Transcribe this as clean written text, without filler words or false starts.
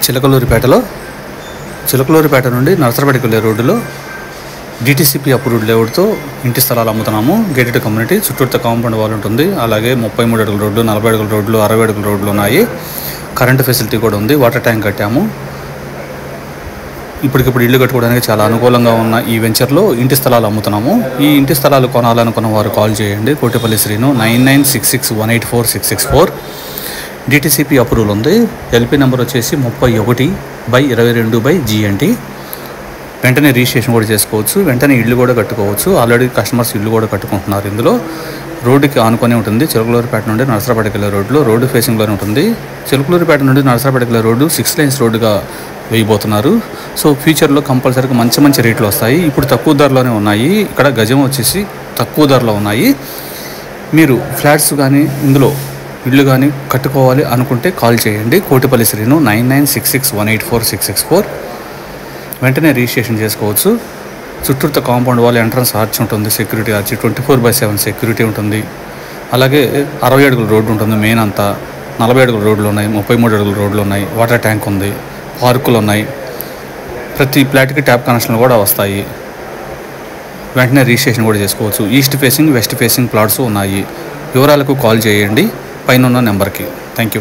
చిలకలూరిపేట నుండి నరసరాపేటకి వెళ్ళే రోడ్డులో డిటిసిపి అప్రూవ్డ్ లేఅవుట్తో ఇంటి స్థలాలు అమ్ముతున్నాము. గేటెడ్ కమ్యూనిటీ, చుట్టూతో కాంపౌండ్ వాల్ ఉంటుంది. అలాగే 33 అడుగుల రోడ్లు, 40 అడుగుల రోడ్లు, 60 అడుగుల రోడ్లు ఉన్నాయి. కరెంటు ఫెసిలిటీ కూడా ఉంది. వాటర్ ట్యాంక్ కట్టాము. ఇప్పటికిప్పుడు ఇల్లు కట్టుకోవడానికి చాలా అనుకూలంగా ఉన్న ఈ వెంచర్లో ఇంటి స్థలాలు అమ్ముతున్నాము. ఈ ఇంటి స్థలాలు కొనాలనుకున్న వారు కాల్ చేయండి. కోటిపల్లి శ్రీను 9966184664. డిటిసిపి అప్రూవల్ ఉంది. ఎల్పి నెంబర్ వచ్చేసి 31/22/GNT. వెంటనే రిజిస్ట్రేషన్ కూడా చేసుకోవచ్చు. వెంటనే ఇల్లు కూడా కట్టుకోవచ్చు. ఆల్రెడీ కస్టమర్స్ ఇల్లు కూడా కట్టుకుంటున్నారు. ఇందులో రోడ్డుకి ఆనుకొని ఉంటుంది. చిలకలూరిపేట నుండి నరసరాపేటకి వెళ్ళే రోడ్డు ఫేసింగ్లోనే ఉంటుంది. చిలకలూరిపేట నుండి నరసరాపేటకి వెళ్ళే రోడ్డు 6 lanes రోడ్డుగా వేయబోతున్నారు. సో ఫ్యూచర్లో కంపల్సరీగా మంచి రేట్లు వస్తాయి. ఇప్పుడు తక్కువ ధరలోనే ఉన్నాయి. ఇక్కడ గజం వచ్చేసి తక్కువ ధరలో ఉన్నాయి. మీరు ఫ్లాట్స్ కానీ ఇందులో ఇల్లు కానీ కట్టుకోవాలి అనుకుంటే కాల్ చేయండి. కోటిపల్లి శ్రీను 9966184664. వెంటనే రిజిస్ట్రేషన్ చేసుకోవచ్చు. చుట్టూతో కాంపౌండ్ వాల్, ఎంట్రన్స్ ఆర్చ్ ఉంటుంది, సెక్యూరిటీ ఆర్చ్, 24/7 సెక్యూరిటీ ఉంటుంది. అలాగే 60 అడుగుల రోడ్డు ఉంటుంది. మెయిన్ అంతా 40 అడుగుల రోడ్లు ఉన్నాయి, 33 అడుగుల రోడ్లు ఉన్నాయి. వాటర్ ట్యాంక్ ఉంది, పార్కులు ఉన్నాయి. ప్రతి ఫ్లాట్కి ట్యాప్ కనెక్షన్లు కూడా వస్తాయి. వెంటనే రిజిస్ట్రేషన్ కూడా చేసుకోవచ్చు. East facing, west facing plots ఉన్నాయి. వివరాలకు కాల్ చేయండి పైన ఉన్న నెంబర్కి. Thank you.